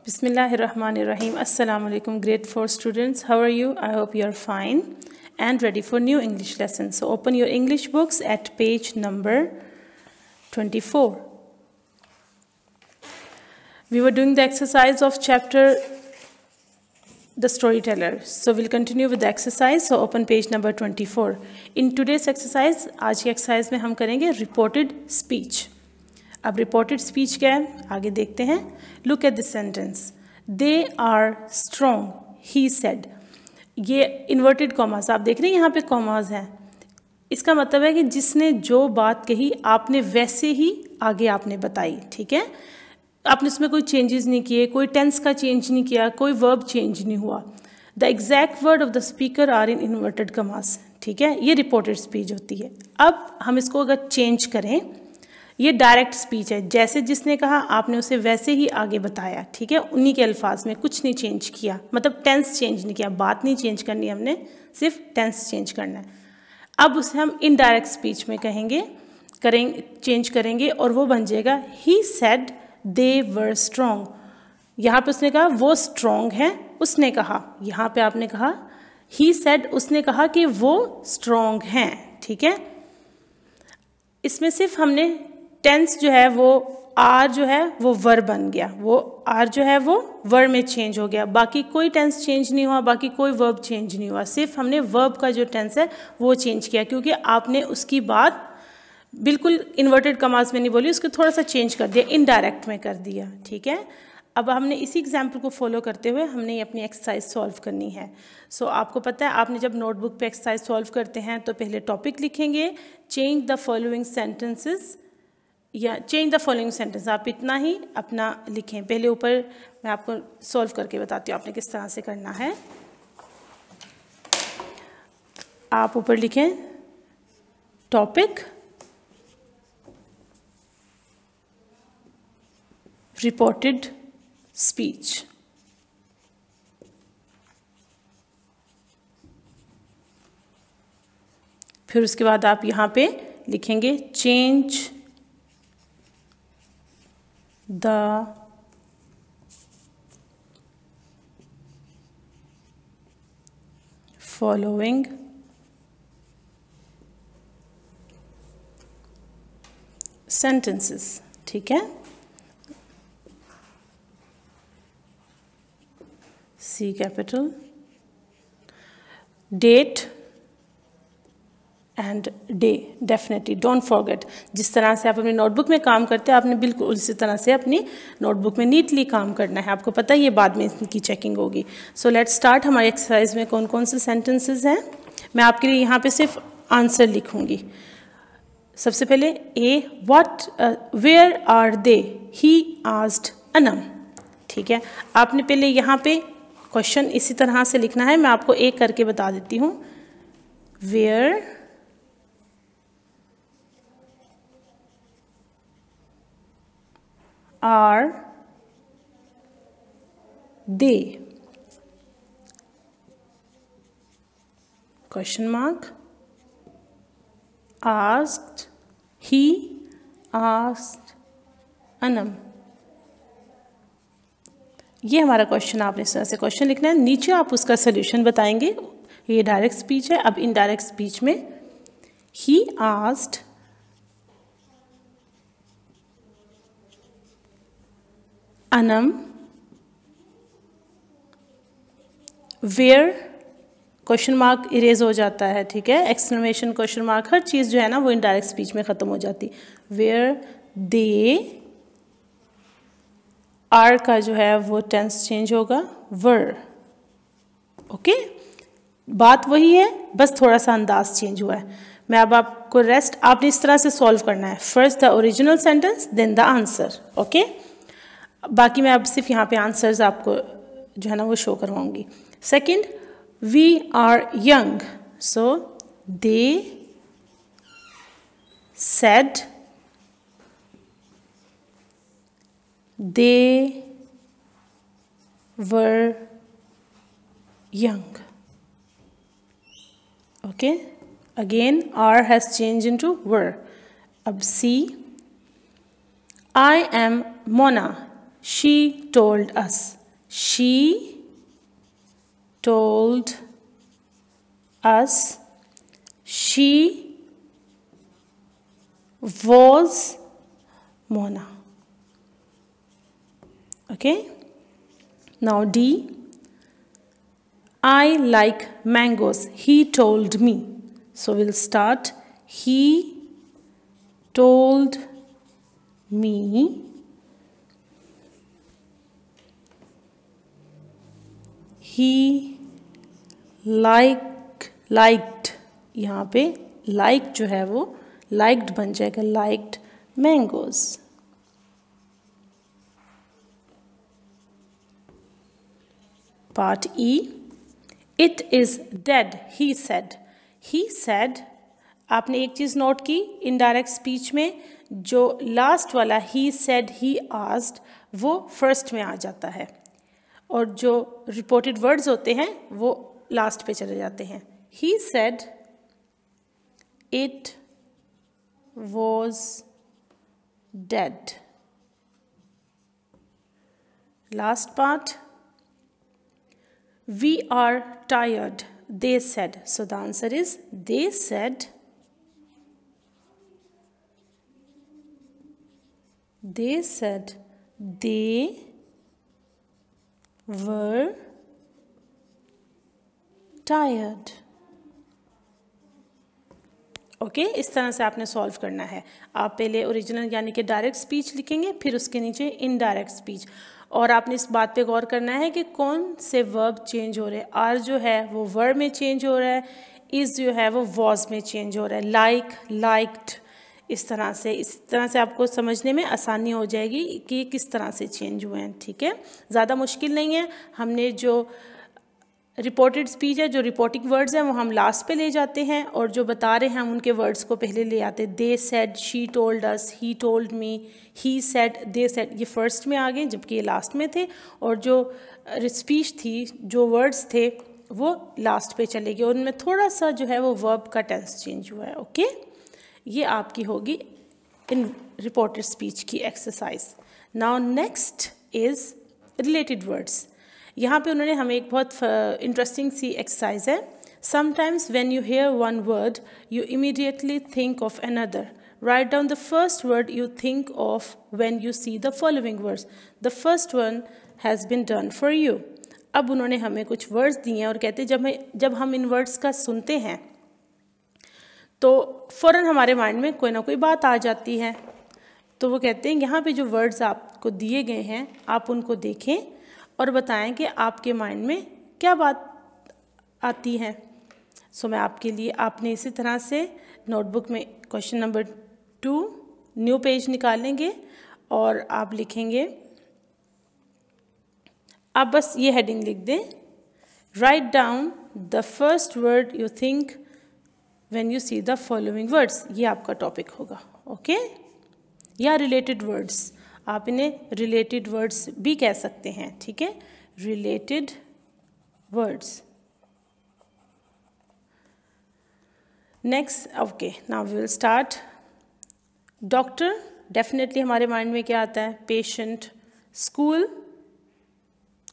Bismillahirrahmanirrahim. Assalamu alaikum, grade 4 students. How are you? I hope you are fine and ready for new English lesson. So open your English books at page number 24. We were doing the exercise of chapter The Storyteller. So we'll continue with the exercise. So open page number 24. In today's exercise, आज की exercise में हम करेंगे reported speech. अब reported speech क्या है आगे देखते हैं. Look at this sentence. They are strong he said. ये इन्वर्टेड कॉमास आप देख रहे हैं, यहाँ पे कॉमास हैं. इसका मतलब है कि जिसने जो बात कही आपने वैसे ही आगे आपने बताई. ठीक है, आपने उसमें कोई चेंजेस नहीं किए, कोई टेंस का चेंज नहीं किया, कोई वर्ब चेंज नहीं हुआ. The exact word of the speaker are in inverted commas. ठीक है, ये रिपोर्टेड स्पीच होती है. अब हम इसको अगर चेंज करें, ये डायरेक्ट स्पीच है. जैसे जिसने कहा आपने उसे वैसे ही आगे बताया. ठीक है, उन्हीं के अल्फाज में, कुछ नहीं चेंज किया, मतलब टेंस चेंज नहीं किया, बात नहीं चेंज करनी, हमने सिर्फ टेंस चेंज करना है. अब उसे हम इनडायरेक्ट स्पीच में चेंज करेंगे और वो बन जाएगा he said they were strong. यहाँ पे उसने कहा वो स्ट्रॉन्ग है, उसने कहा. यहाँ पे आपने कहा ही सेड, उसने कहा कि वो स्ट्रॉन्ग हैं. ठीक है, इसमें सिर्फ हमने टेंस जो है वो आर जो है वो वर बन गया, वो आर जो है वो वर में चेंज हो गया. बाकी कोई टेंस चेंज नहीं हुआ, बाकी कोई वर्ब चेंज नहीं हुआ. सिर्फ हमने वर्ब का जो टेंस है वो चेंज किया, क्योंकि आपने उसकी बात बिल्कुल इन्वर्टेड कॉमास में नहीं बोली, उसको थोड़ा सा चेंज कर दिया, इनडायरेक्ट में कर दिया. ठीक है, अब हमने इसी एग्जाम्पल को फॉलो करते हुए हमने ये अपनी एक्सरसाइज सॉल्व करनी है. सो आपको पता है, आपने जब नोटबुक पे एक्सरसाइज सॉल्व करते हैं तो पहले टॉपिक लिखेंगे, चेंज द फॉलोइंग सेंटेंसेस या चेंज द फॉलोइंग सेंटेंस. आप इतना ही अपना लिखें. पहले ऊपर मैं आपको सॉल्व करके बताती हूँ आपने किस तरह से करना है. आप ऊपर लिखें टॉपिक, रिपोर्टेड स्पीच. फिर उसके बाद आप यहाँ पे लिखेंगे चेंज the following sentences. ठीक है, C capital, date and day. Definitely don't forget. जिस तरह से आप अपनी नोटबुक में काम करते हैं आपने बिल्कुल उसी तरह से अपनी नोटबुक में नीटली काम करना है. आपको पता है ये बाद में इनकी चेकिंग होगी. So let's start. हमारी एक्सरसाइज में कौन कौन से सेंटेंसेस हैं, मैं आपके लिए यहाँ पे सिर्फ आंसर लिखूँगी. सबसे पहले A, what where are they, he asked अनम. ठीक है, आपने पहले यहाँ पे क्वेश्चन इसी तरह से लिखना है. मैं आपको एक करके बता देती हूँ. Where are they, question mark, asked, he asked Anam. ये हमारा क्वेश्चन. आपने इस तरह से क्वेश्चन लिखना है, नीचे आप उसका सोल्यूशन बताएंगे. ये डायरेक्ट स्पीच है. अब इनडायरेक्ट स्पीच में he asked Anam where, question mark erase हो जाता है. ठीक है, एक्सक्लेमेशन, क्वेश्चन मार्क, हर चीज़ जो है ना वो इनडायरेक्ट स्पीच में ख़त्म हो जाती. वेयर दे, आर का जो है वो टेंस चेंज होगा, वर. ओके, बात वही है, बस थोड़ा सा अंदाज चेंज हुआ है. मैं अब आपको रेस्ट आपने इस तरह से सॉल्व करना है. First the original sentence, then the answer. Okay, बाकी मैं अब सिर्फ यहाँ पे आंसर्स आपको जो है ना वो शो करवाऊंगी. Second, we are young, so they said they were young. Okay, again are has change into were. अब see, I am Mona, she told us. she told us she was Mona. Okay, now D, I like mangoes, he told me. So we'll start, he told me he liked, यहाँ पे like जो है वो liked बन जाएगा, liked mangoes. Part E, it is dead, he said. He said, आपने एक चीज़ note की, इनडायरेक्ट स्पीच में जो लास्ट वाला he said, he asked, वो फर्स्ट में आ जाता है और जो रिपोर्टेड वर्ड्स होते हैं वो लास्ट पे चले जाते हैं. He said it was dead. Last part, we are tired, they said. So the answer is they said. They said they were tired. Okay इस तरह से आपने सॉल्व करना है. आप पहले ओरिजिनल यानी कि डायरेक्ट स्पीच लिखेंगे, फिर उसके नीचे इनडायरेक्ट स्पीच. और आपने इस बात पे गौर करना है कि कौन से वर्ब चेंज हो रहे हैं. आर जो है वो वर्ब में चेंज हो रहा है, इज़ जो है वो वॉज में चेंज हो रहा है, लाइक लाइक्ड. इस तरह से आपको समझने में आसानी हो जाएगी कि किस तरह से चेंज हुए हैं. ठीक है, ज़्यादा मुश्किल नहीं है. हमने जो रिपोर्टेड स्पीच है, जो रिपोर्टिंग वर्ड्स हैं वो हम लास्ट पे ले जाते हैं और जो बता रहे हैं हम उनके वर्ड्स को पहले ले आते हैं. They said, she told us, he told me, he said, they said, ये फर्स्ट में आ गए जबकि ये लास्ट में थे. और जो स्पीच थी, जो वर्ड्स थे वो लास्ट पे चले गए और उनमें थोड़ा सा जो है वो वर्ब का टेंस चेंज हुआ है. ओके, ये आपकी होगी इन रिपोर्टेड स्पीच की exercise. Now next is related words. यहाँ पे उन्होंने हमें एक बहुत इंटरेस्टिंग सी एक्सरसाइज है. Sometimes when you here one word you immediately think of another. Write down the first word you think of when you see the following words. The first one has been done for you. अब उन्होंने हमें कुछ words दिए हैं और कहते हैं जब हम इन वर्ड्स का सुनते हैं तो फ़ौरन हमारे माइंड में कोई ना कोई बात आ जाती है. तो वो कहते हैं यहाँ पे जो वर्ड्स आपको दिए गए हैं आप उनको देखें और बताएं कि आपके माइंड में क्या बात आती है. सो मैं आपके लिए, आपने इसी तरह से नोटबुक में क्वेश्चन नंबर 2 न्यू पेज निकालेंगे और आप लिखेंगे, आप बस ये हेडिंग लिख दें, write down the first word you think when you see the following words. ये आपका टॉपिक होगा. ओके, या रिलेटेड वर्ड्स, आप इन्हें रिलेटेड वर्ड्स भी कह सकते हैं. ठीक है, related words. Next, okay, now we will start. Doctor, definitely हमारे माइंड में क्या आता है? पेशेंट. स्कूल,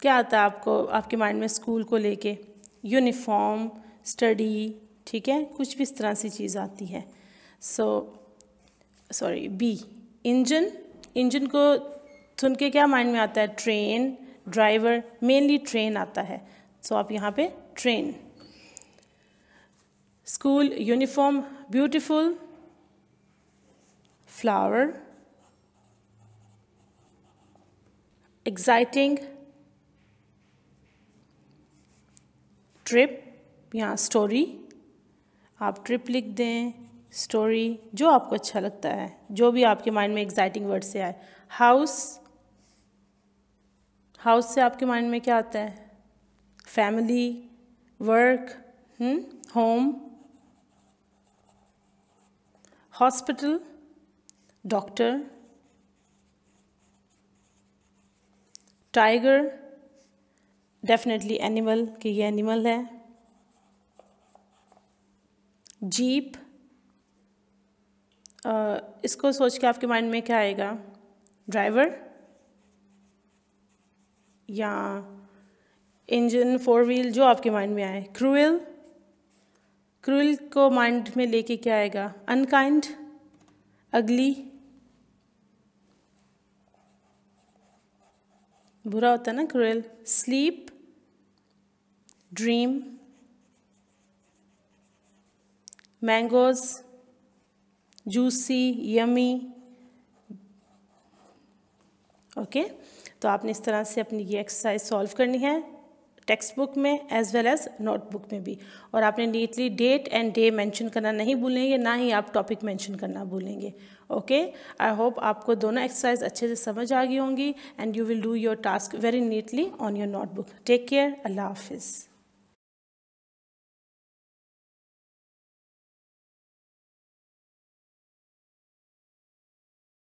क्या आता है आपको, आपके माइंड में स्कूल को लेके? Uniform, study. ठीक है, कुछ भी इस तरह से चीज़ आती है. Sorry, B, engine. इंजन को सुन के क्या माइंड में आता है? Train, driver. मेनली ट्रेन आता है, सो आप यहाँ पे train. School, uniform, beautiful, flower, exciting, trip, यहाँ स्टोरी. आप ट्रिप लिख दें, स्टोरी, जो आपको अच्छा लगता है, जो भी आपके माइंड में एक्साइटिंग वर्ड से आए. हाउस, हाउस से आपके माइंड में क्या आता है? Family, work, home. Hospital, doctor. Tiger, definitely animal, कि ये एनिमल है. जीप, इसको सोच के आपके माइंड में क्या आएगा? ड्राइवर. या इंजन, फोर व्हील, जो आपके माइंड में आए। क्रूएल, क्रूएल को माइंड में लेके क्या आएगा? अनकाइंड, अगली, बुरा होता है ना cruel. Sleep, dream, mangoes, juicy, yummy. Okay, तो आपने इस तरह से अपनी ये एक्सरसाइज सॉल्व करनी है text book as well as एज नोटबुक में भी। और आपने neatly date and day mention करना नहीं भूलेंगे, ना ही आप टॉपिक मेंशन करना भूलेंगे। ओके, आई होप आपको दोनों एक्सरसाइज अच्छे से समझ आ गई होंगी and you will do your task very neatly on your notebook. Take care, अल्लाह हाफिज़।